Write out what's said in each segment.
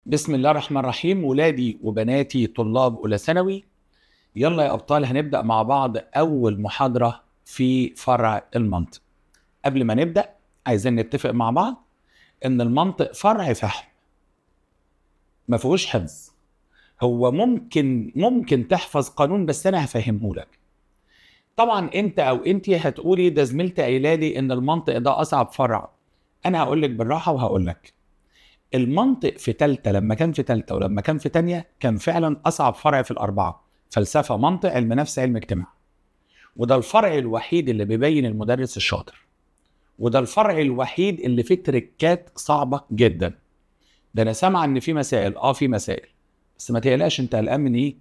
بسم الله الرحمن الرحيم. ولادي وبناتي طلاب أولى ثانوي، يلا يا أبطال هنبدأ مع بعض أول محاضرة في فرع المنطق. قبل ما نبدأ عايزين نتفق مع بعض إن المنطق فرع فهم، ما فيهوش حفظ. هو ممكن تحفظ قانون، بس أنا هفهمه لك. طبعا أنت أو أنتي هتقولي ده زميلتي قايله لي إن المنطق ده أصعب فرع. أنا هقول لك بالراحة وهقول لك المنطق في تالتة، لما كان في تالتة ولما كان في تانية كان فعلا أصعب فرع في الأربعة: فلسفة، منطق، علم نفس، علم اجتماع. وده الفرع الوحيد اللي بيبين المدرس الشاطر، وده الفرع الوحيد اللي فيه تريكات صعبة جدا. ده أنا سامع إن في مسائل، في مسائل، بس ما تقلقش. أنت قلقان من إيه؟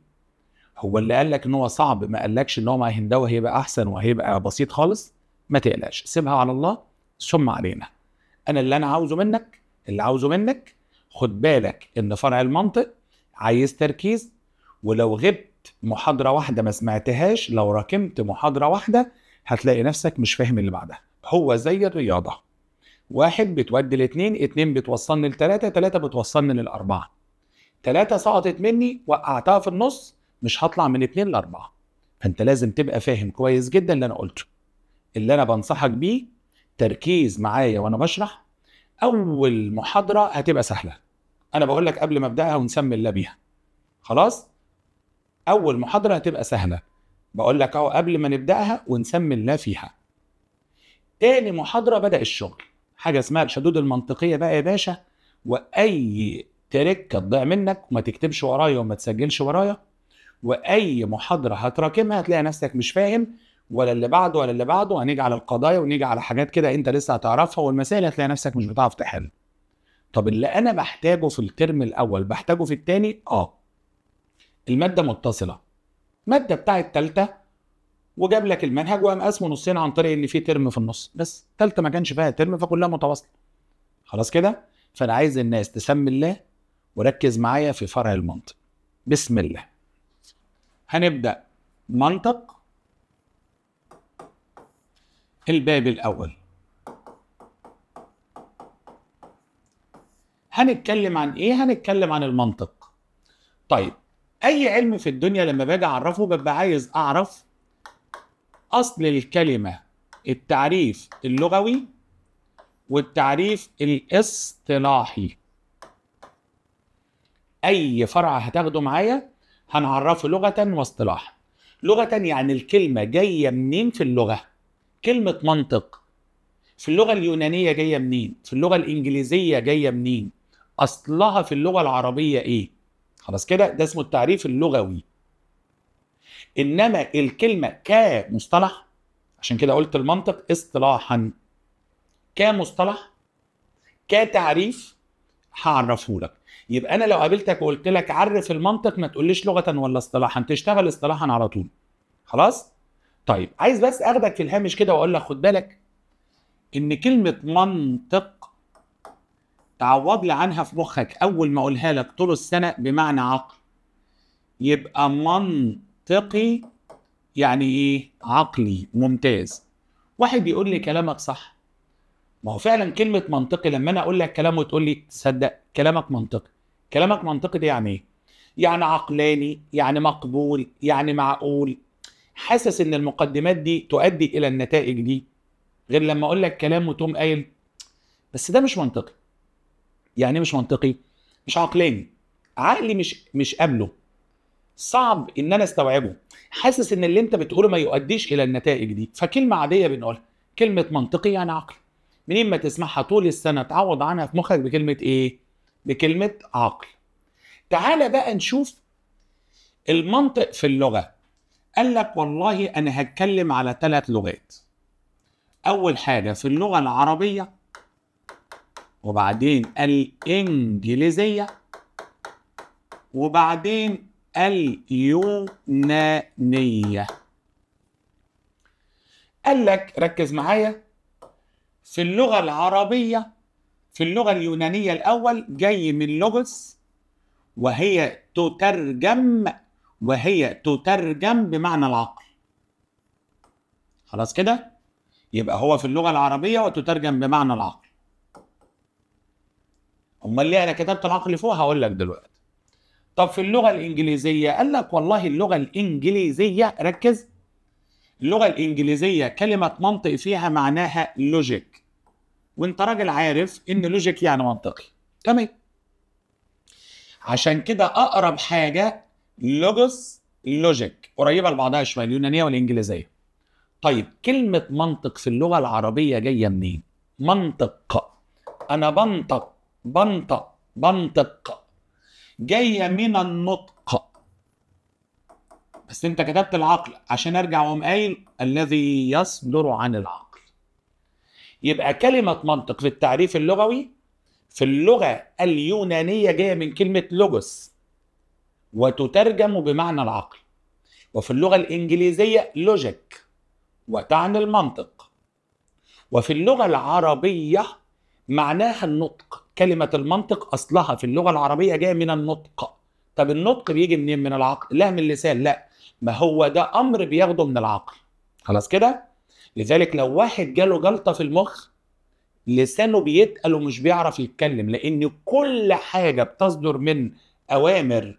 هو اللي قال لك إن هو صعب ما قالكش إن هو مع هنداوي هيبقى أحسن وهيبقى بسيط خالص. ما تقلقش، سيبها على الله ثم علينا. أنا اللي عاوزه منك خد بالك ان فرع المنطق عايز تركيز، ولو غبت محاضرة واحدة ما سمعتهاش، لو ركمت محاضرة واحدة هتلاقي نفسك مش فاهم اللي بعدها. هو زي الرياضة، واحد بتودي لاتنين، اتنين بتوصلني لتلاتة، تلاتة بتوصلني للأربعة. تلاتة سقطت مني وقعتها في النص، مش هطلع من اتنين لأربعة. فانت لازم تبقى فاهم كويس جدا اللي انا قلته. اللي انا بنصحك بيه تركيز معايا وانا بشرح. اول محاضرة هتبقى سهلة، انا بقول لك قبل ما ابداها ونسمي الله بيها. خلاص، اول محاضره هتبقى سهله، بقول لك اهو قبل ما نبداها ونسمي الله فيها. تاني محاضره بدا الشغل، حاجه اسمها الحدود المنطقيه بقى يا باشا. واي تركه تضيع منك وما تكتبش ورايا وما تسجلش ورايا، واي محاضره هتراكمها هتلاقي نفسك مش فاهم، ولا اللي بعده ولا اللي بعده. هنيجي على القضايا ونيجي على حاجات كده انت لسه هتعرفها، والمسائل هتلاقي نفسك مش بتعرف تحل. طب اللي انا بحتاجه في الترم الاول بحتاجه في التاني. المادة متصلة، مادة بتاعت تالتة، وجاب لك المنهج وقام قسمه نصين عن طريق ان في ترم في النص، بس تالتة ما كانش فيها ترم فكلها متواصلة. خلاص كده. فانا عايز الناس تسمي الله وركز معايا في فرع المنطق. بسم الله. هنبدأ منطق الباب الأول. هنتكلم عن ايه؟ هنتكلم عن المنطق. طيب، اي علم في الدنيا لما باجي اعرفه ببقى عايز اعرف اصل الكلمة، التعريف اللغوي والتعريف الاصطلاحي. اي فرع هتاخده معايا هنعرفه لغة واصطلاحا. لغة يعني الكلمة جاية منين في اللغة. كلمة منطق في اللغة اليونانية جاية منين، في اللغة الإنجليزية جاية منين، أصلها في اللغة العربية إيه. خلاص كده، ده اسمه التعريف اللغوي. إنما الكلمة كمصطلح، عشان كده قلت المنطق اصطلاحا، كمصطلح كتعريف هعرفه لك. يبقى انا لو قابلتك وقلت لك عرف المنطق ما تقوليش لغة ولا اصطلاحا، تشتغل اصطلاحا على طول. خلاص. طيب، عايز بس اخدك في الهامش كده واقول لك خد بالك ان كلمة منطق تعوض لي عنها في مخك اول ما اقولها لك طول السنة بمعنى عقل. يبقى منطقي يعني ايه؟ عقلي. ممتاز. واحد يقول لي كلامك صح. ما هو فعلا كلمة منطقي لما انا اقول لك كلام وتقول لي تصدق كلامك منطقي. كلامك منطقي دي يعني ايه؟ يعني عقلاني، يعني مقبول، يعني معقول. حاسس ان المقدمات دي تؤدي الى النتائج دي، غير لما اقول لك كلام وتقوم قايل بس ده مش منطقي. يعني مش منطقي، مش عقلاني، عقلي مش قابله، صعب ان انا استوعبه. حاسس ان اللي انت بتقوله ما يؤديش الى النتائج دي، فكلمة عادية بنقولها. كلمة منطقي يعني عقل. منين ما تسمعها طول السنة تعوض عنها في مخك بكلمة ايه؟ بكلمة عقل. تعال بقى نشوف المنطق في اللغة. قال لك والله أنا هتكلم على 3 لغات. أول حاجة في اللغة العربية، وبعدين الإنجليزية، وبعدين اليونانية. قال لك ركز معايا، في اللغة العربية، في اللغة اليونانية الأول جاي من لوجوس، وهي تترجم بمعنى العقل. خلاص كده، يبقى هو في اللغة العربية وتترجم بمعنى العقل. امال ليه انا كتبت العقل فوق؟ هقول لك دلوقتي. طب في اللغه الانجليزيه قال لك والله اللغه الانجليزيه، ركز، اللغه الانجليزيه كلمه منطق فيها معناها لوجيك، وانت راجل عارف ان لوجيك يعني منطقي. تمام. عشان كده اقرب حاجه لوجوس، لوجيك، قريبه لبعضها شويه، اليونانيه والانجليزيه. طيب كلمه منطق في اللغه العربيه جايه منين؟ منطق، انا بنطق جايه من النطق، بس انت كتبت العقل عشان ارجع واقوم قايل الذي يصدر عن العقل. يبقى كلمه منطق في التعريف اللغوي في اللغه اليونانيه جايه من كلمه لوجوس وتترجم بمعنى العقل، وفي اللغه الانجليزيه لوجيك وتعني المنطق، وفي اللغه العربيه معناها النطق. كلمه المنطق اصلها في اللغه العربيه جايه من النطق. طب النطق بيجي منين؟ من العقل؟ لا، من اللسان. لا، ما هو ده امر بياخده من العقل. خلاص كده. لذلك لو واحد جاله جلطه في المخ لسانه بيتقل ومش بيعرف يتكلم، لان كل حاجه بتصدر من اوامر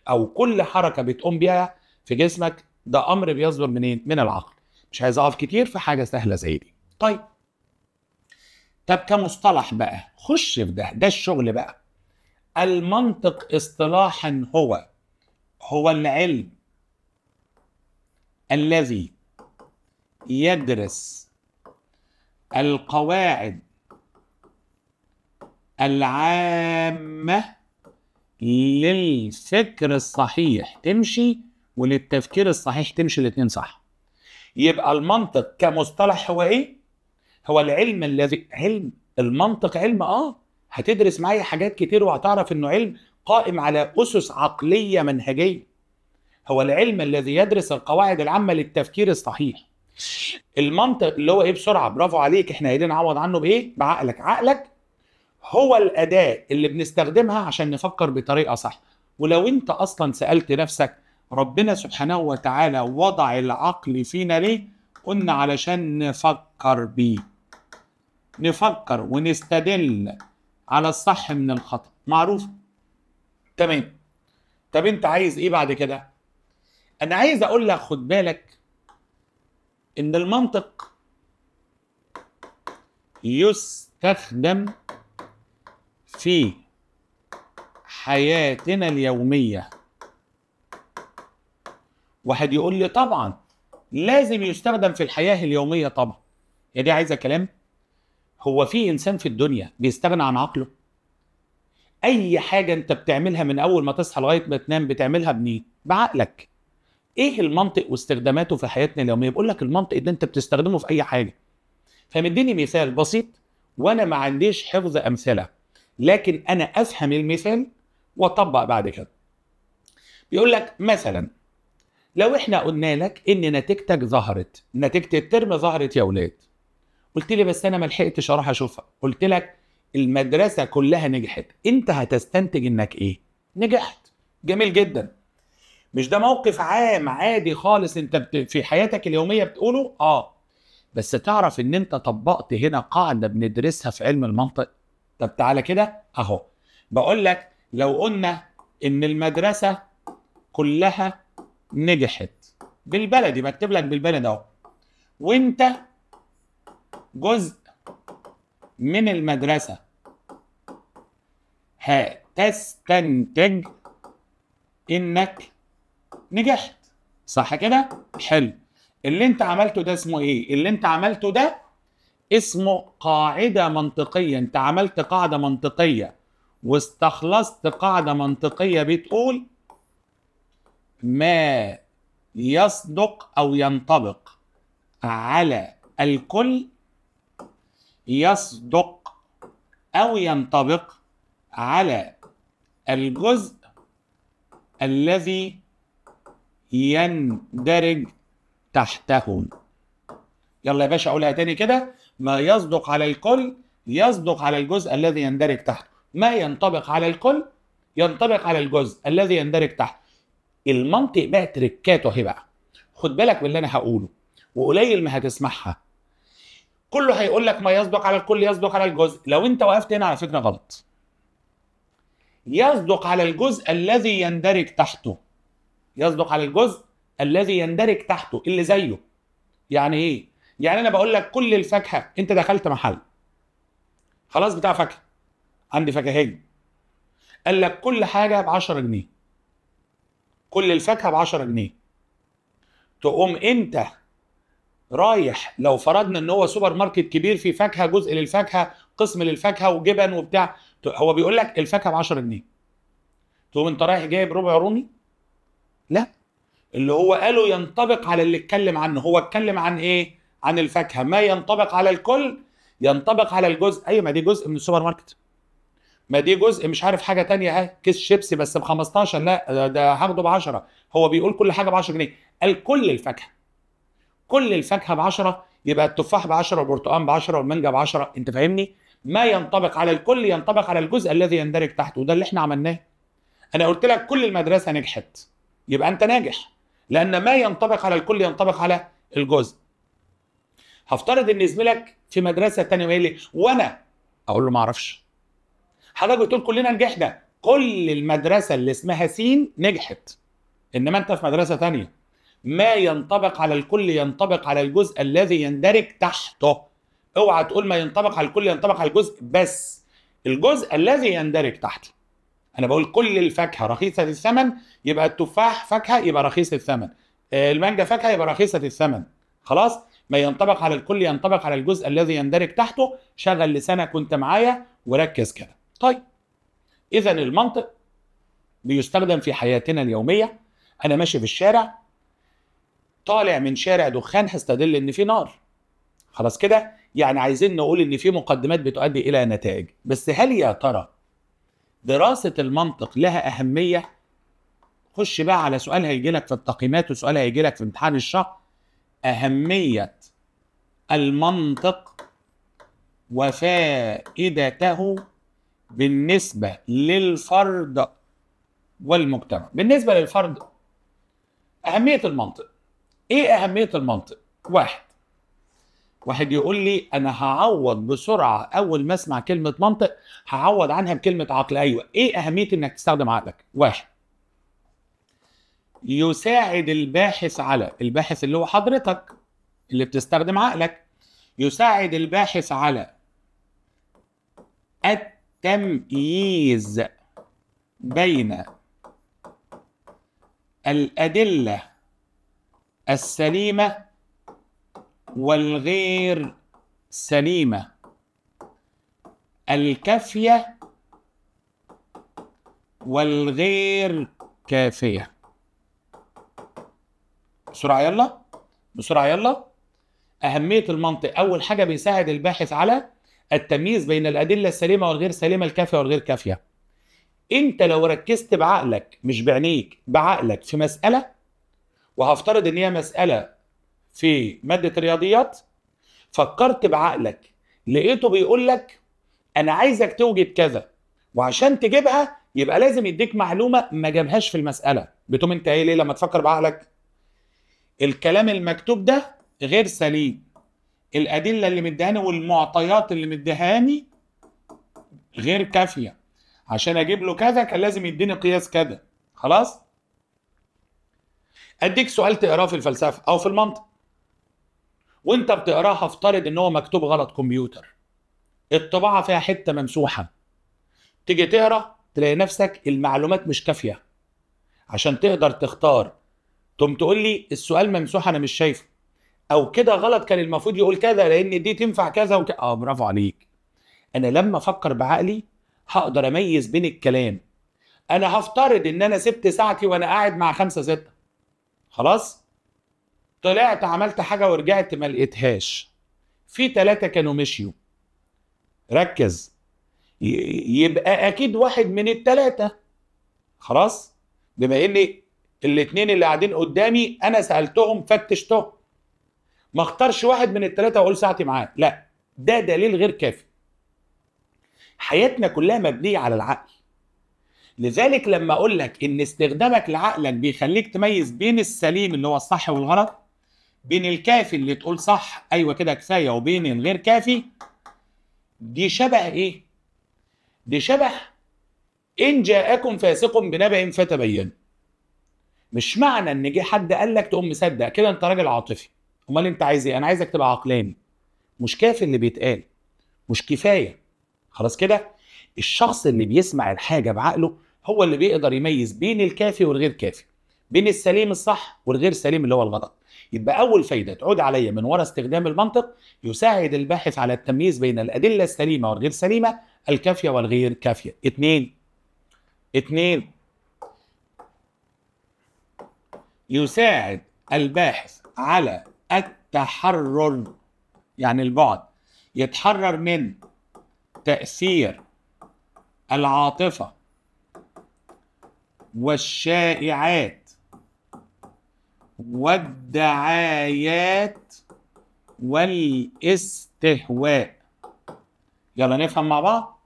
او كل حركه بتقوم بيها في جسمك ده امر بيصدر منين؟ من العقل. مش عايز اقف كتير في حاجه سهله زي دي. طيب كمصطلح بقى خش في ده الشغل بقى. المنطق اصطلاحا هو العلم الذي يدرس القواعد العامة للفكر الصحيح تمشي وللتفكير الصحيح تمشي، الاتنين صح. يبقى المنطق كمصطلح هو ايه؟ هو العلم الذي، علم المنطق علم هتدرس معايا حاجات كتير وهتعرف انه علم قائم على اسس عقلية منهجية. هو العلم الذي يدرس القواعد العامة للتفكير الصحيح. المنطق اللي هو ايه؟ بسرعة، برافو عليك، احنا قايلين عوض عنه بايه؟ بعقلك. عقلك هو الأداة اللي بنستخدمها عشان نفكر بطريقة صح. ولو انت اصلا سألت نفسك ربنا سبحانه وتعالى وضع العقل فينا ليه؟ قلنا علشان نفكر بيه، نفكر ونستدل على الصح من الخطأ، معروف. تمام. طب انت عايز ايه بعد كده؟ انا عايز اقول لك خد بالك ان المنطق يستخدم في حياتنا اليومية. واحد يقول لي طبعا لازم يستخدم في الحياة اليومية. طبعا يا دي عايزة كلام. هو في إنسان في الدنيا بيستغنى عن عقله؟ أي حاجة أنت بتعملها من أول ما تصحى لغاية ما تنام بتعملها بنيه؟ بعقلك. إيه المنطق واستخداماته في حياتنا اليومية؟ بقول لك المنطق ده أنت بتستخدمه في أي حاجة. فمديني مثال بسيط وأنا ما عنديش حفظ أمثلة، لكن أنا أفهم المثال وأطبق بعد كده. بيقول لك مثلا لو إحنا قلنا لك إن نتيجتك ظهرت، نتيجة الترم ظهرت يا ولاد، قلت لي بس أنا ما لحقتش أروح أشوفها، قلت لك المدرسة كلها نجحت، أنت هتستنتج إنك إيه؟ نجحت. جميل جدا. مش ده موقف عام عادي خالص أنت في حياتك اليومية بتقوله؟ بس تعرف إن أنت طبقت هنا قاعدة بندرسها في علم المنطق. طب تعالى كده أهو، بقول لك لو قلنا إن المدرسة كلها نجحت، بالبلدي بكتب لك بالبلد أهو، وأنت جزء من المدرسة، هتستنتج إنك نجحت. صح كده؟ حلو. اللي أنت عملته ده اسمه إيه؟ اللي أنت عملته ده اسمه قاعدة منطقية. أنت عملت قاعدة منطقية واستخلصت قاعدة منطقية بتقول ما يصدق أو ينطبق على الكل يصدق أو ينطبق على الجزء الذي يندرج تحته. يلا يا باشا أقولها تاني كده. ما يصدق على الكل يصدق على الجزء الذي يندرج تحته. ما ينطبق على الكل ينطبق على الجزء الذي يندرج تحته. المنطق بقى تركاته اهي بقى. خد بالك باللي أنا هقوله وقليل ما هتسمعها. كله هيقول لك ما يصدق على الكل يصدق على الجزء. لو انت وقفت هنا على فكرة غلط. يصدق على الجزء الذي يندرج تحته. يصدق على الجزء الذي يندرج تحته اللي زيه. يعني ايه؟ يعني انا بقول لك كل الفاكهه، انت دخلت محل خلاص بتاع فاكهه، عندي فكاهيه، قال لك كل حاجه ب 10 جنيه، كل الفاكهه ب 10 جنيه. تقوم انت رايح، لو فرضنا ان هو سوبر ماركت كبير في فاكهه، جزء للفاكهه، قسم للفاكهه وجبن وبتاع، هو بيقول لك الفاكهه ب 10 جنيه، تقوم انت رايح جايب ربع رومي؟ لا، اللي هو قاله ينطبق على اللي اتكلم عنه. هو اتكلم عن ايه؟ عن الفاكهه. ما ينطبق على الكل ينطبق على الجزء. ايوه، ما دي جزء من السوبر ماركت، ما دي جزء مش عارف حاجه تانية اهي، كيس شيبسي بس ب 15، لا ده هاخده ب 10. هو بيقول كل حاجه ب 10 جنيه، قال كل الفاكهه، كل الفاكهه ب 10، يبقى التفاح ب 10 والبرتقال ب 10 والمانجا ب 10. انت فاهمني؟ ما ينطبق على الكل ينطبق على الجزء الذي يندرج تحته، وده اللي احنا عملناه. انا قلت لك كل المدرسه نجحت، يبقى انت ناجح، لان ما ينطبق على الكل ينطبق على الجزء. هفترض ان زميلك في مدرسه ثانيه ويقول لي وانا اقول له ما اعرفش. حضرتك بتقول كلنا نجحنا، كل المدرسه اللي اسمها سين نجحت، انما انت في مدرسه ثانيه. ما ينطبق على الكل ينطبق على الجزء الذي يندرج تحته. اوعى تقول ما ينطبق على الكل ينطبق على الجزء بس، الجزء الذي يندرج تحته. انا بقول كل الفاكهه رخيصه الثمن، يبقى التفاح فاكهه يبقى رخيص الثمن، المانجا فاكهه يبقى رخيصه الثمن. خلاص؟ ما ينطبق على الكل ينطبق على الجزء الذي يندرج تحته. شغل لسانك وانت معايا وركز كده. طيب، اذا المنطق بيستخدم في حياتنا اليوميه. انا ماشي في الشارع، طالع من شارع دخان، هستدل ان في نار. خلاص كده؟ يعني عايزين نقول ان في مقدمات بتؤدي الى نتائج. بس هل يا ترى دراسة المنطق لها أهمية؟ خش بقى على سؤال هيجي لك في التقييمات وسؤال هيجي لك في امتحان الشهر. أهمية المنطق وفائدته بالنسبة للفرد والمجتمع. بالنسبة للفرد، أهمية المنطق. إيه أهمية المنطق؟ واحد يقول لي أنا هعوض بسرعة أول ما أسمع كلمة منطق هعوض عنها بكلمة عقل. أيوة، إيه أهمية إنك تستخدم عقلك؟ يساعد الباحث الباحث اللي هو حضرتك اللي بتستخدم عقلك، يساعد الباحث على التمييز بين الأدلة السليمة والغير سليمة، الكافية والغير كافية. بسرعة يلا، بسرعة يلا. أهمية المنطق، أول حاجة بيساعد الباحث على التمييز بين الأدلة السليمة والغير سليمة، الكافية والغير كافية. أنت لو ركزت بعقلك، مش بعينيك، بعقلك في مسألة، وهفترض إن هي مسألة في مادة الرياضيات، فكرت بعقلك لقيته بيقول لك أنا عايزك توجد كذا، وعشان تجيبها يبقى لازم يديك معلومة ما جابهاش في المسألة. بتقوم أنت إيه ليه لما تفكر بعقلك؟ الكلام المكتوب ده غير سليم، الأدلة اللي مديهاني والمعطيات اللي مديهاني غير كافية، عشان أجيب له كذا كان لازم يديني قياس كذا. خلاص؟ أديك سؤال تقراه في الفلسفة أو في المنطق، وأنت بتقراه هفترض إن هو مكتوب غلط كمبيوتر، الطباعة فيها حتة ممسوحة، تيجي تقرا تلاقي نفسك المعلومات مش كافية عشان تقدر تختار. تقوم تقول لي السؤال ممسوح أنا مش شايفه، او كده غلط، كان المفروض يقول كذا لان دي تنفع كذا وكذا. برافو عليك. انا لما افكر بعقلي هقدر اميز بين الكلام. انا هفترض ان انا سبت ساعتي وانا قاعد مع 5 6، خلاص طلعت عملت حاجه ورجعت ما لقيتهاش، في 3 كانوا مشيوا. ركز، يبقى اكيد واحد من ال3. خلاص، بما ان ال2 اللي قاعدين قدامي انا سالتهم فتشتهم، ما اختارش واحد من ال3 واقول ساعتي معاه، لا، ده دليل غير كافي. حياتنا كلها مبنيه على العقل. لذلك لما اقول لك ان استخدامك لعقلك بيخليك تميز بين السليم اللي هو الصح والغلط، بين الكافي اللي تقول صح ايوه كده كفايه، وبين الغير كافي، دي شبه ايه؟ دي شبه إن جاءكم فاسق بنبأ فتبين. مش معنى إن جه حد قال لك تقوم مصدق كده أنت راجل عاطفي. أمال أنت عايز إيه؟ أنا عايزك تبقى عقلاني. مش كافي اللي بيتقال، مش كفاية. خلاص كده؟ الشخص اللي بيسمع الحاجة بعقله هو اللي بيقدر يميز بين الكافي والغير كافي، بين السليم الصح والغير سليم اللي هو الغلط. يبقى أول فايدة تعود عليا من وراء استخدام المنطق، يساعد الباحث على التمييز بين الأدلة السليمة والغير سليمة، الكافية والغير كافية. اتنين، يساعد الباحث على التحرر، يعني البعد، يتحرر من تأثير العاطفة والشائعات والدعايات والاستهواء. يلا نفهم مع بعض.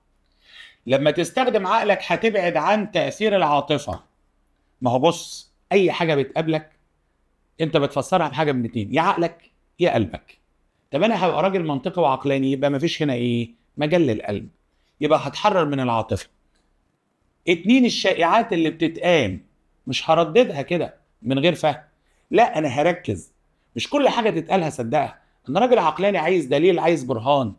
لما تستخدم عقلك هتبعد عن تأثير العاطفة. ما هو بص، أي حاجة بتقابلك أنت بتفسرها بحاجة من اتنين، يا عقلك يا قلبك. طب أنا هبقى راجل منطقي وعقلاني، يبقى مفيش هنا إيه؟ مجال للقلب، يبقى هتحرر من العاطفة. اتنين، الشائعات اللي بتتقام مش هرددها كده من غير فهم، لا أنا هركز. مش كل حاجة تتقال هصدقها، أنا راجل عقلاني عايز دليل، عايز برهان.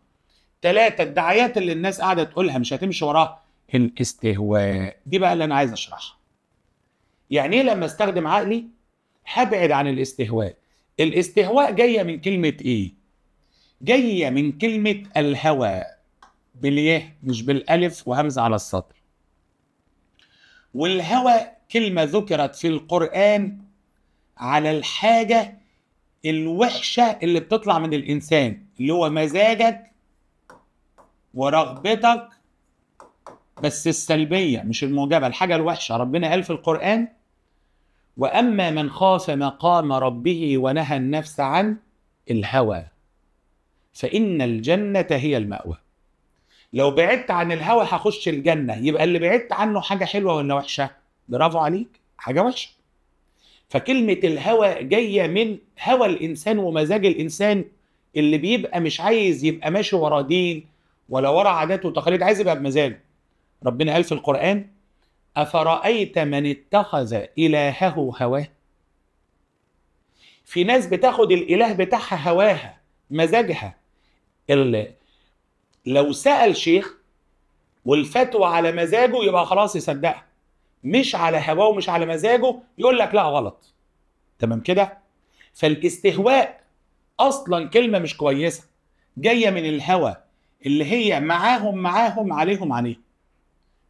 تلاتة، الدعايات اللي الناس قاعدة تقولها مش هتمشي وراها. الاستهواء دي بقى اللي أنا عايز أشرحها. يعني إيه لما استخدم عقلي هبعد عن الاستهواء؟ الاستهواء جاية من كلمة إيه؟ جاية من كلمة الهوى، باليه مش بالألف وهمزة على السطر. والهوى كلمة ذكرت في القرآن على الحاجة الوحشة اللي بتطلع من الإنسان، اللي هو مزاجك ورغبتك، بس السلبية مش الموجبة، الحاجة الوحشة. ربنا قال في القرآن: وأما من خاف مقام ربه ونهى النفس عن الهوى فإن الجنة هي المأوى. لو بعدت عن الهوى هخش الجنة، يبقى اللي بعدت عنه حاجة حلوة ولا وحشة؟ برافو عليك، حاجة وحشة. فكلمة الهوى جاية من هوى الإنسان ومزاج الإنسان، اللي بيبقى مش عايز يبقى ماشي ورا دين ولا ورا عادات وتقاليد، عايز يبقى بمزاجه. ربنا قال في القرآن: أفرأيت من اتخذ إلهه هواه. في ناس بتاخد الإله بتاعها هواها، مزاجها. لو سأل شيخ والفتوى على مزاجه يبقى خلاص يصدقها، مش على هواه ومش على مزاجه يقول لك لا غلط. تمام كده؟ فالاستهواء أصلا كلمة مش كويسة، جاية من الهوى اللي هي معاهم عليهم.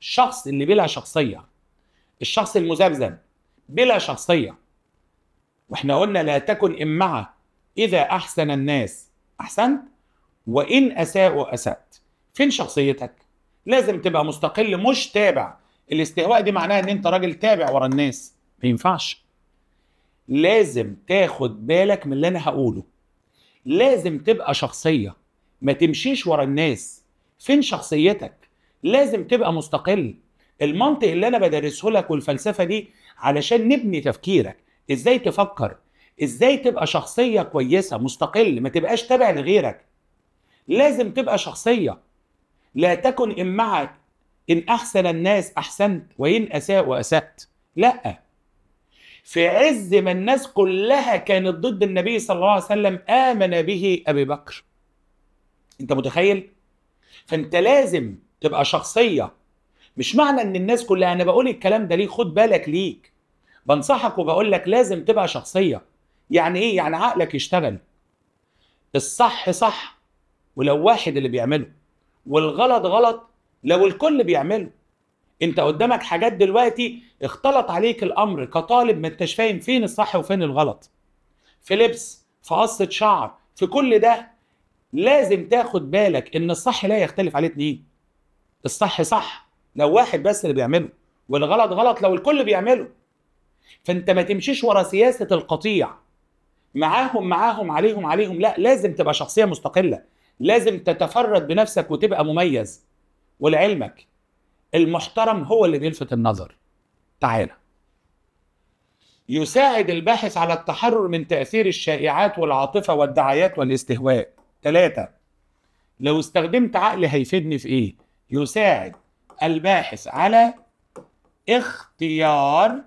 الشخص اللي بلا شخصية، الشخص المذبذب بلا شخصية. واحنا قلنا لا تكن إمعة، إذا أحسن الناس أحسنت وإن أساءوا أسأت. فين شخصيتك؟ لازم تبقى مستقل مش تابع. الاستهواء دي معناها ان انت راجل تابع ورا الناس، ما ينفعش. لازم تاخد بالك من اللي انا هقوله. لازم تبقى شخصية، ما تمشيش ورا الناس. فين شخصيتك؟ لازم تبقى مستقل. المنطق اللي انا بدرسه لك والفلسفة دي علشان نبني تفكيرك، ازاي تفكر، ازاي تبقى شخصية كويسة مستقل، ما تبقاش تابع لغيرك. لازم تبقى شخصية. لا تكن إمعة، إن أحسن الناس أحسنت وإن أساءوا أسأت. لا، في عز ما الناس كلها كانت ضد النبي صلى الله عليه وسلم آمن به أبي بكر. أنت متخيل؟ فأنت لازم تبقى شخصية. مش معنى أن الناس كلها، أنا بقول الكلام ده ليه؟ خد بالك ليك، بنصحك وبقول لك لازم تبقى شخصية. يعني إيه؟ يعني عقلك يشتغل. الصح صح ولو واحد اللي بيعمله، والغلط غلط لو الكل بيعمله. انت قدامك حاجات دلوقتي اختلط عليك الامر كطالب، ما انتش فاهم فين الصح وفين الغلط، في لبس، في قصة شعر، في كل ده. لازم تاخد بالك ان الصح لا يختلف عليه اتنين. الصح صح لو واحد بس اللي بيعمله، والغلط غلط لو الكل بيعمله. فانت ما تمشيش ورا سياسة القطيع، معاهم عليهم. لا، لازم تبقى شخصية مستقلة، لازم تتفرد بنفسك وتبقى مميز. ولعلمك المحترم هو اللي بيلفت النظر. تعالى. يساعد الباحث على التحرر من تأثير الشائعات والعاطفة والدعايات والاستهواء. 3، لو استخدمت عقلي هيفيدني في ايه؟ يساعد الباحث على اختيار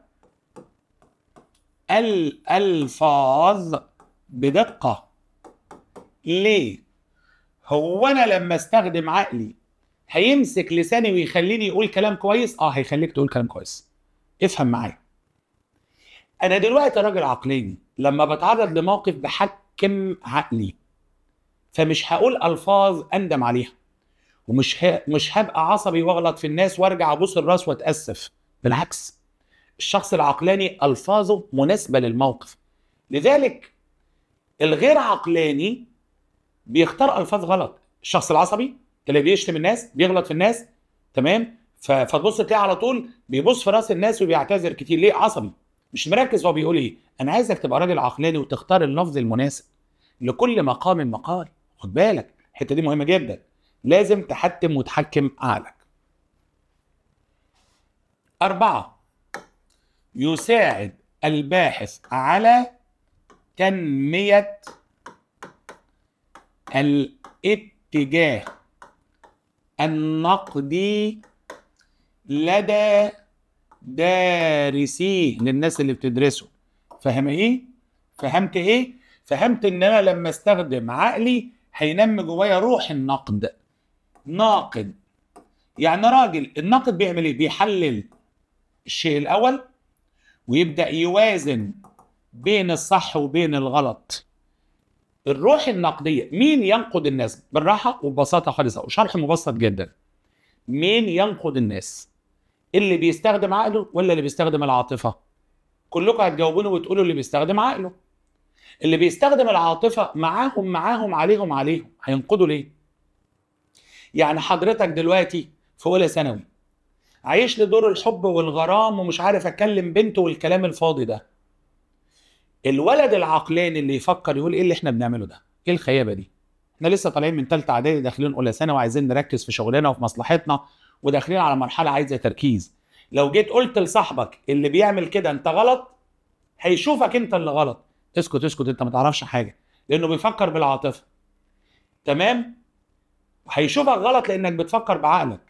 الألفاظ بدقة. ليه؟ هو أنا لما استخدم عقلي هيمسك لساني ويخليني يقول كلام كويس؟ هيخليك تقول كلام كويس. افهم معايا. أنا دلوقتي راجل عقلاني، لما بتعرض لموقف بحكم عقلي، فمش هقول ألفاظ أندم عليها، مش هبقى عصبي واغلط في الناس وارجع ابوس الراس واتاسف. بالعكس، الشخص العقلاني الفاظه مناسبه للموقف. لذلك الغير عقلاني بيختار الفاظ غلط. الشخص العصبي اللي بيشتم الناس، بيغلط في الناس، تمام، فتبص تلاقيه على طول بيبص في راس الناس وبيعتذر كتير. ليه؟ عصبي، مش مركز هو بيقول ايه. انا عايزك تبقى راجل عقلاني وتختار اللفظ المناسب لكل مقام مقال. خد بالك الحته دي مهمه جدا، لازم تحتم وتحكم عقلك. 4، يساعد الباحث على تنمية الاتجاه النقدي لدى دارسيه، للناس اللي بتدرسه. فهم ايه؟ فهمت ايه؟ فهمت ان انا لما استخدم عقلي هينمي جوايا روح النقد. ناقد يعني راجل. الناقد بيعمل ايه؟ بيحلل الشيء الاول ويبدأ يوازن بين الصح وبين الغلط. الروح النقدية. مين ينقد الناس؟ بالراحة وببساطة خالصة وشرح مبسط جدا. مين ينقد الناس؟ اللي بيستخدم عقله ولا اللي بيستخدم العاطفة؟ كلكم هتجاوبوني وتقولوا اللي بيستخدم عقله. اللي بيستخدم العاطفة معاهم عليهم هينقدوا ليه؟ يعني حضرتك دلوقتي في اولى ثانوي عايش لي دور الحب والغرام ومش عارف اكلم بنته والكلام الفاضي ده. الولد العقلاني اللي يفكر يقول ايه اللي احنا بنعمله ده؟ ايه الخيابه دي؟ احنا لسه طالعين من ثالثه اعدادي داخلين اولى ثانوي وعايزين نركز في شغلنا وفي مصلحتنا وداخلين على مرحله عايزه تركيز. لو جيت قلت لصاحبك اللي بيعمل كده انت غلط، هيشوفك انت اللي غلط. اسكت انت ما تعرفش حاجه، لانه بيفكر بالعاطفه. تمام؟ هيشوفك غلط لانك بتفكر بعقلك،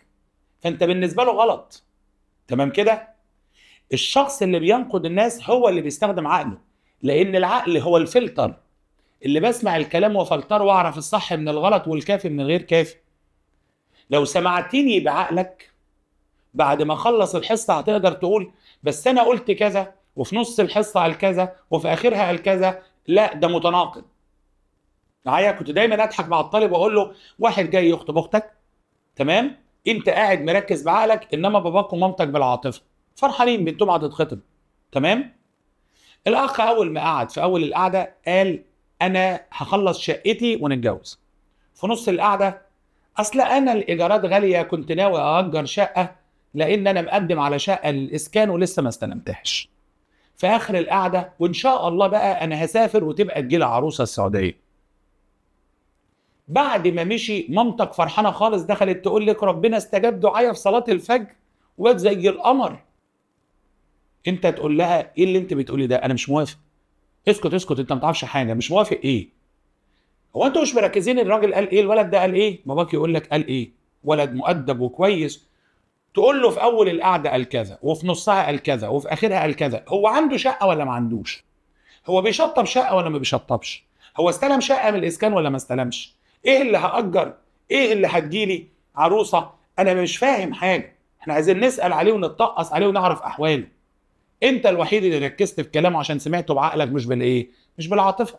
فانت بالنسبه له غلط. تمام كده؟ الشخص اللي بينقد الناس هو اللي بيستخدم عقله، لان العقل هو الفلتر اللي بسمع الكلام وفلتره واعرف الصح من الغلط والكافي من الغير كافي. لو سمعتني بعقلك بعد ما اخلص الحصه هتقدر تقول بس انا قلت كذا وفي نص الحصه قال كذا وفي اخرها قال كذا. لا، ده متناقض. معايا؟ كنت دايما اضحك مع الطالب واقول له واحد جاي يخطب اختك، تمام، انت قاعد مركز بعقلك انما باباك ومامتك بالعاطفه، فرحانين بنتهم هتتخطب، تمام. الاخ اول ما قعد في اول القعده قال انا هخلص شقتي ونتجوز. في نص القعده اصل انا الايجارات غاليه كنت ناوي اجر شقه لان انا مقدم على شقه للاسكان ولسه ما استلمتهاش. في اخر القعده وان شاء الله بقى انا هسافر وتبقى تجيلي عروسه السعوديه. بعد ما مشي مامتك فرحانه خالص دخلت تقول لك ربنا استجاب دعايا في صلاه الفجر واد زي القمر. انت تقول لها ايه اللي انت بتقولي ده؟ انا مش موافق. اسكت انت ما تعرفش حاجه. مش موافق ايه؟ هو انتوا مش مركزين الراجل قال ايه؟ الولد ده قال ايه؟ باباك يقول لك قال ايه؟ ولد مؤدب وكويس. تقول له في اول القعده قال كذا وفي نصها قال كذا وفي اخرها قال كذا. هو عنده شقه ولا ما عندوش؟ هو بيشطب شقه ولا ما بيشطبش؟ هو استلم شقه من الاسكان ولا ما استلمش؟ ايه اللي هاجر؟ ايه اللي هتجيلي عروسه؟ انا مش فاهم حاجه. احنا عايزين نسال عليه ونتطقص عليه ونعرف احواله. انت الوحيد اللي ركزت في كلامه عشان سمعته بعقلك مش بالايه؟ مش بالعاطفه.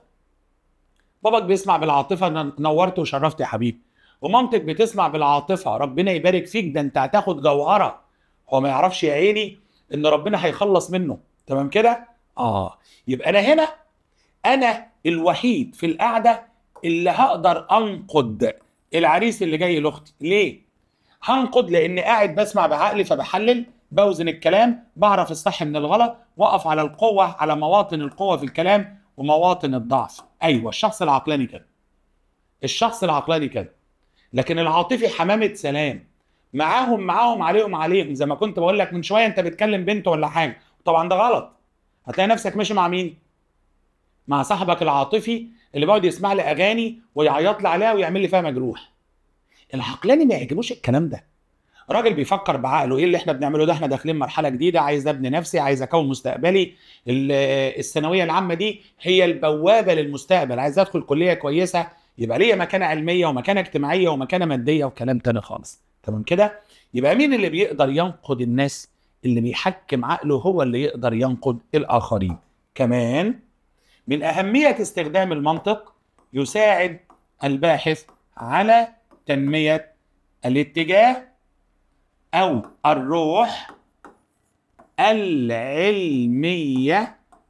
باباك بيسمع بالعاطفه نورت وشرفت يا حبيبي، ومامتك بتسمع بالعاطفه ربنا يبارك فيك ده انت هتاخد جوهره. هو ما يعرفش يا عيني ان ربنا هيخلص منه. تمام كده؟ يبقى انا الوحيد في القعده اللي هقدر انقد العريس اللي جاي لاختي. ليه؟ هنقد لاني قاعد بسمع بعقلي فبحلل، بوزن الكلام، بعرف الصح من الغلط، واقف على القوه، على مواطن القوه في الكلام ومواطن الضعف. ايوه، الشخص العقلاني كده. الشخص العقلاني كده. لكن العاطفي حمامه سلام، معاهم عليهم زي ما كنت بقول لك من شويه. انت بتكلم بنت ولا حاجه، طبعا ده غلط. هتلاقي نفسك ماشي مع مين؟ مع صاحبك العاطفي اللي بيقعد يسمع لي اغاني ويعيط لي عليها ويعمل لي فيها مجروح. العقلاني ما يعجبوش الكلام ده. راجل بيفكر بعقله، ايه اللي احنا بنعمله ده؟ احنا داخلين مرحله جديده، عايز ابني نفسي، عايز اكون مستقبلي، الثانويه العامه دي هي البوابه للمستقبل، عايز ادخل كليه كويسه يبقى ليا مكانه علميه ومكانه اجتماعيه ومكانه ماديه وكلام تاني خالص. تمام كده؟ يبقى مين اللي بيقدر ينقد الناس؟ اللي بيحكم عقله هو اللي يقدر ينقد الاخرين. كمان من اهميه استخدام المنطق، يساعد الباحث على تنميه الاتجاه أو الروح العلمية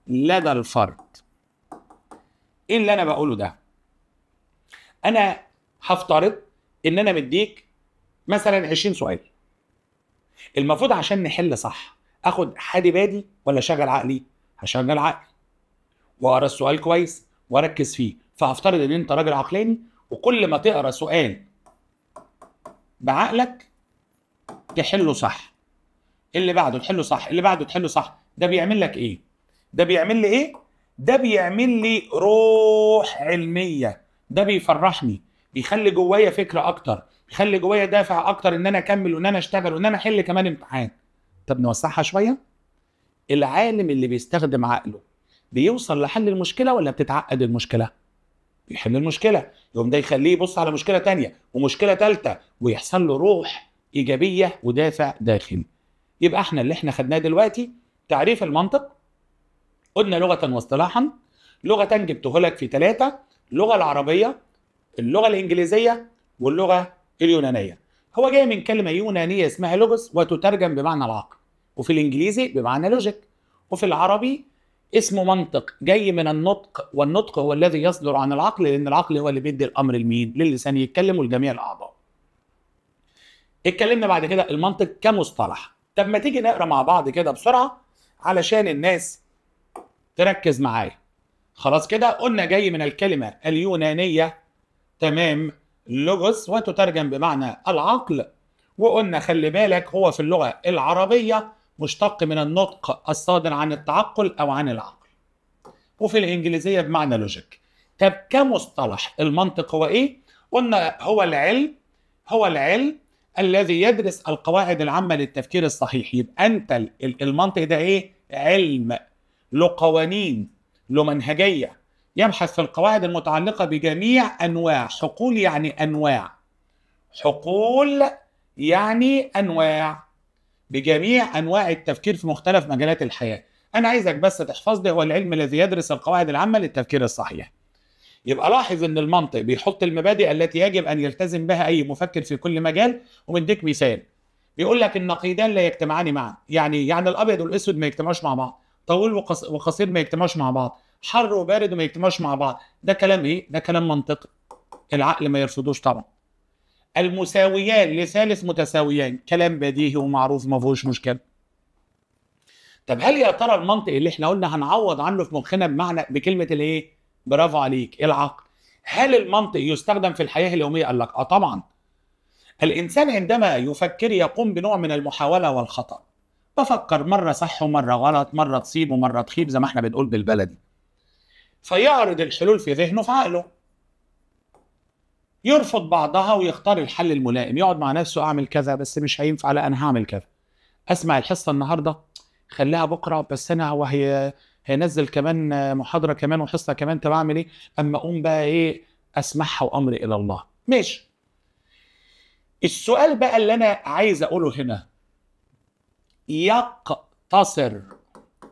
لدى الفرد. إيه اللي أنا بقوله ده؟ أنا هفترض إن أنا مديك مثلا 20 سؤال، المفروض عشان نحل صح آخد حادي بادي ولا شغل عقلي؟ هشغل عقلي وأقرأ السؤال كويس وأركز فيه. فهفترض إن أنت راجل عقلاني، وكل ما تقرأ سؤال بعقلك تحله صح، اللي بعده تحله صح، اللي بعده تحله صح. ده بيعمل لك ايه؟ ده بيعمل لي ايه؟ ده بيعمل لي روح علميه، ده بيفرحني، بيخلي جوايا فكره اكتر، بيخلي جوايا دافع اكتر ان انا اكمل وان انا اشتغل وان انا احل كمان امتحان. طب نوسعها شويه. العالم اللي بيستخدم عقله بيوصل لحل المشكله ولا بتتعقد المشكله؟ بيحل المشكله، يقوم ده يخليه يبص على مشكله تانية ومشكله ثالثه، ويحصل له روح ايجابيه ودافع داخلي. يبقى احنا اللي احنا خدناه دلوقتي تعريف المنطق، قلنا لغة واصطلاحا. لغة جبته لك في 3: اللغة العربية، اللغة الإنجليزية، واللغة اليونانية. هو جاي من كلمة يونانية اسمها لوجوس وتترجم بمعنى العقل، وفي الإنجليزي بمعنى لوجيك، وفي العربي اسمه منطق، جاي من النطق، والنطق هو الذي يصدر عن العقل، لأن العقل هو اللي بيدي الأمر لمين؟ للسان يتكلم ولجميع الأعضاء. اتكلمنا بعد كده المنطق كمصطلح. طب ما تيجي نقرا مع بعض كده بسرعه علشان الناس تركز معايا. خلاص كده قلنا جاي من الكلمه اليونانيه، تمام، لوجوس، وتترجم بمعنى العقل. وقلنا خلي بالك هو في اللغه العربيه مشتق من النطق الصادر عن التعقل او عن العقل، وفي الانجليزيه بمعنى لوجيك. طب كمصطلح المنطق هو ايه؟ قلنا هو العلم الذي يدرس القواعد العامة للتفكير الصحيح. يبقى أنت المنطق ده إيه؟ علم، له قوانين، له منهجية، يبحث في القواعد المتعلقة بجميع أنواع، حقول يعني أنواع، حقول يعني أنواع، بجميع أنواع التفكير في مختلف مجالات الحياة. أنا عايزك بس تحفظ لي، هو العلم الذي يدرس القواعد العامة للتفكير الصحيح. يبقى لاحظ ان المنطق بيحط المبادئ التي يجب ان يلتزم بها اي مفكر في كل مجال. ومديك مثال، بيقول لك النقيضان لا يجتمعان معا، يعني الابيض والاسود ما يجتمعوش مع بعض، طويل وقصير ما يجتمعوش مع بعض، حر وبارد ما يجتمعوش مع بعض. ده كلام ايه؟ ده كلام منطقي، العقل ما يرفضوش طبعا. المساويان لثالث متساويان، كلام بديهي ومعروف ما فيهوش مشكله. طب هل يا ترى المنطق اللي احنا قلنا هنعوض عنه في مخنا بمعنى بكلمه الايه؟ برافو عليك، العقل. هل المنطق يستخدم في الحياة اليومية؟ قال لك طبعا. الإنسان عندما يفكر يقوم بنوع من المحاولة والخطأ، بفكر مرة صح ومرة غلط، مرة تصيب ومرة تخيب زي ما احنا بنقول بالبلدي، فيعرض الحلول في ذهنه في عقله، يرفض بعضها ويختار الحل الملائم، يقعد مع نفسه أعمل كذا بس مش هينفع، لا أنا هعمل كذا. أسمع الحصة النهاردة خليها بكرة، بس أنا وهي هينزل كمان محاضرة كمان وحصة كمان، طب أعمل إيه؟ أما أقوم بقى إيه؟ أسمعها وأمري إلى الله. ماشي. السؤال بقى اللي أنا عايز أقوله هنا، يقتصر،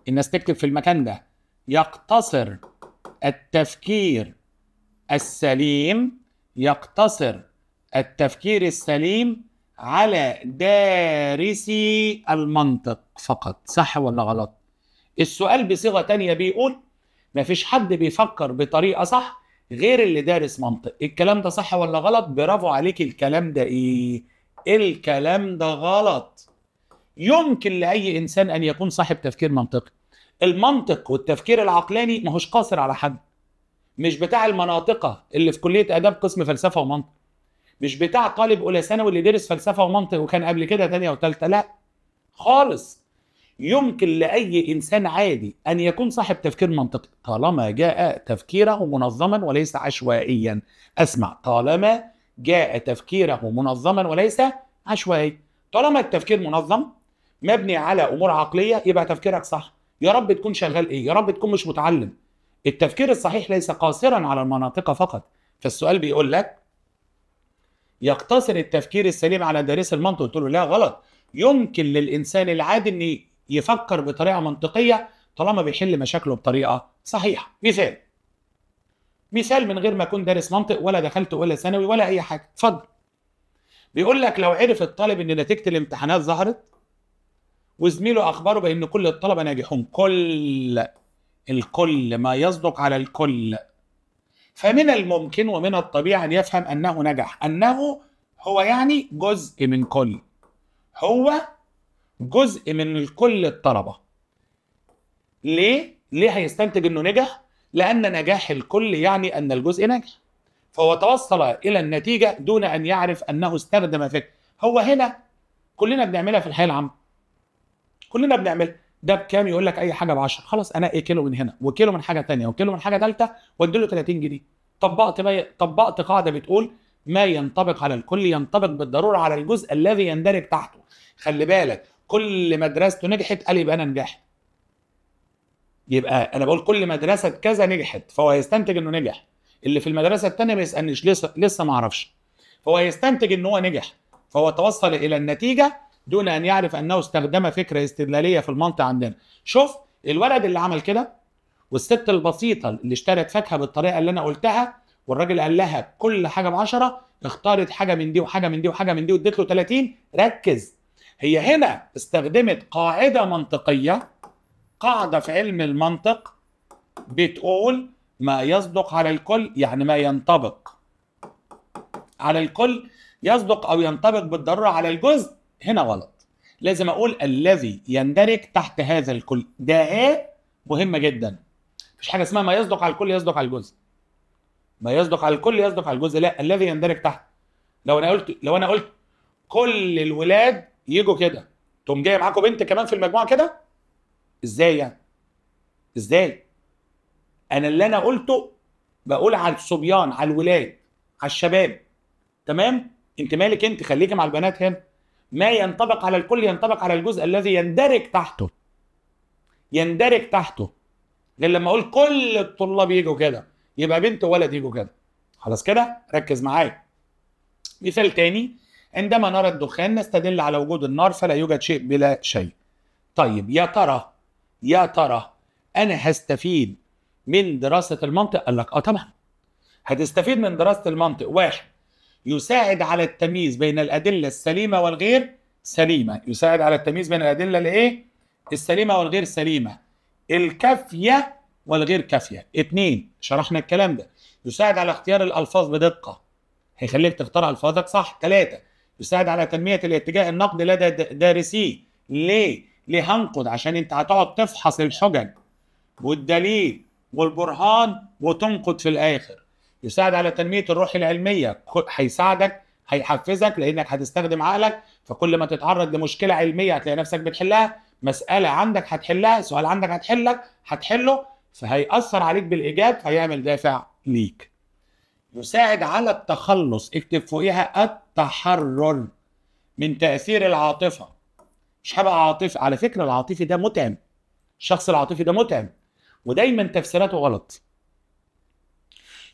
الناس تكتب في المكان ده، يقتصر التفكير السليم، يقتصر التفكير السليم على دارسي المنطق فقط، صح ولا غلط؟ السؤال بصيغة تانية بيقول مفيش حد بيفكر بطريقة صح غير اللي دارس منطق. الكلام ده صح ولا غلط؟ برافو عليك، الكلام ده ايه؟ الكلام ده غلط. يمكن لأي إنسان أن يكون صاحب تفكير منطقي. المنطق والتفكير العقلاني ماهوش قاصر على حد، مش بتاع المناطقة اللي في كلية آداب قسم فلسفة ومنطق، مش بتاع طالب أولى ثانوي اللي درس فلسفة ومنطق وكان قبل كده تانية وتالتة، لا خالص. يمكن لأي إنسان عادي أن يكون صاحب تفكير منطقي طالما جاء تفكيره منظما وليس عشوائيا. أسمع، طالما جاء تفكيره منظما وليس عشوائي. طالما التفكير منظم مبني على امور عقليه يبقى تفكيرك صح. يا رب تكون شغال ايه؟ يا رب تكون مش متعلم. التفكير الصحيح ليس قاصرا على المناطق فقط. فالسؤال بيقول لك يقتصر التفكير السليم على دارس المنطق؟ قلت له لا، غلط. يمكن للانسان العادي ان يفكر بطريقه منطقيه طالما بيحل مشاكله بطريقه صحيحه. مثال من غير ما اكون دارس منطق ولا دخلت اولى ثانوي ولا اي حاجه. اتفضل. بيقول لك لو عرف الطالب ان نتيجه الامتحانات ظهرت وزميله اخبره بان كل الطلبه ناجحون، الكل ما يصدق على الكل، فمن الممكن ومن الطبيعي ان يفهم انه نجح. انه هو يعني جزء من كل، هو جزء من كل الطلبه. ليه هيستنتج انه نجح؟ لان نجاح الكل يعني ان الجزء نجح. فهو توصل الى النتيجه دون ان يعرف انه استخدم فكر. هو هنا كلنا بنعملها في الحياه العامه، كلنا بنعمل ده بكام؟ يقول لك اي حاجه ب10. خلاص انا كيلو من هنا وكيلو من حاجه ثانيه وكيلو من حاجه ثالثه وادي له 30 جنيه. طبقت قاعده بتقول ما ينطبق على الكل ينطبق بالضروره على الجزء الذي يندرج تحته. خلي بالك، كل مدرسته نجحت قال يبقى انا نجحت. يبقى انا بقول كل مدرسه كذا نجحت، فهو يستنتج انه نجح. اللي في المدرسه الثانيه ما يسالنيش لسه ما اعرفش، فهو يستنتج ان هو نجح. فهو توصل الى النتيجه دون ان يعرف انه استخدم فكره استدلاليه في المنطق عندنا. شوف الولد اللي عمل كده، والست البسيطه اللي اشترت فاكهه بالطريقه اللي انا قلتها، والراجل قال لها كل حاجه ب10، اختارت حاجه من دي وحاجه من دي وحاجه من دي واديت له 30. ركز، هي هنا استخدمت قاعده منطقيه، قاعده في علم المنطق بتقول ما يصدق على الكل يعني ما ينطبق على الكل يصدق او ينطبق بالضروره على الجزء. هنا غلط. لازم اقول الذي يندرج تحت هذا الكل. ده مهمه جدا. مفيش حاجه اسمها ما يصدق على الكل يصدق على الجزء. ما يصدق على الكل يصدق على الجزء، لا، الذي يندرج تحت. لو انا قلت كل الولاد يجوا كده، تقوم جاي معاكم بنت كمان في المجموعه كده، ازاي يعني؟ ازاي؟ انا اللي انا قلته بقول على الصبيان، على الولاد، على الشباب، تمام؟ انت مالك؟ انت خليكي مع البنات هنا. ما ينطبق على الكل ينطبق على الجزء الذي يندرج تحته. يندرج تحته. غير لما اقول كل الطلاب يجوا كده يبقى بنت وولد يجوا كده. خلاص كده؟ ركز معايا. مثال تاني، عندما نرى الدخان نستدل على وجود النار فلا يوجد شيء بلا شيء. طيب يا ترى انا هستفيد من دراسة المنطق؟ قال لك طبعا هتستفيد من دراسة المنطق. واحد، يساعد على التمييز بين الأدلة السليمة والغير سليمة. يساعد على التمييز بين الأدلة الإيه؟ السليمة والغير سليمة، الكافية والغير كافية. اتنين، شرحنا الكلام ده، يساعد على اختيار الألفاظ بدقة، هيخليك تختار ألفاظك صح. تلاتة، يساعد على تنمية الاتجاه النقدي لدى دارسيه. ليه هنقد؟ عشان انت هتقعد تفحص الحجج والدليل والبرهان وتنقد في الآخر. يساعد على تنمية الروح العلمية، هيساعدك، هيحفزك لأنك هتستخدم عقلك، فكل ما تتعرض لمشكلة علمية هتلاقي نفسك بتحلها، مسألة عندك هتحلها، سؤال عندك هتحله، فهيأثر عليك بالإيجاب، فهيعمل دافع ليك. يساعد على التخلص، اكتب فوقيها التحرر من تأثير العاطفة. مش هبقى عاطفي، على فكرة العاطفي ده متعب، الشخص العاطفي ده متعب ودايما تفسيراته غلط.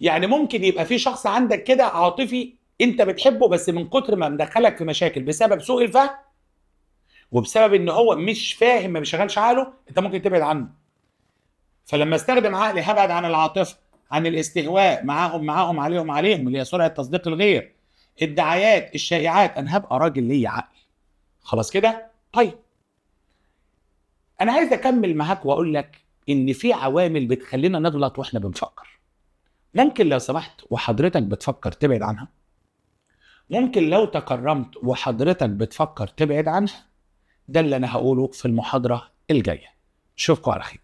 يعني ممكن يبقى في شخص عندك كده عاطفي انت بتحبه، بس من كتر ما مدخلك في مشاكل بسبب سوء الفهم وبسبب ان هو مش فاهم، ما بيشغلش عقله، انت ممكن تبعد عنه. فلما استخدم عقلي هبعد عن العاطفه، عن الاستهواء معاهم عليهم اللي هي سرعه تصديق الغير، الدعايات، الشائعات، انا هبقى راجل ليا عقل. خلاص كده؟ طيب انا عايز اكمل معاك واقول لك ان في عوامل بتخلينا نغلط واحنا بنفكر. ممكن لو سمحت وحضرتك بتفكر تبعد عنها. ممكن لو تكرمت وحضرتك بتفكر تبعد عنها. ده اللي انا هقوله في المحاضرة الجاية. اشوفكم على خير.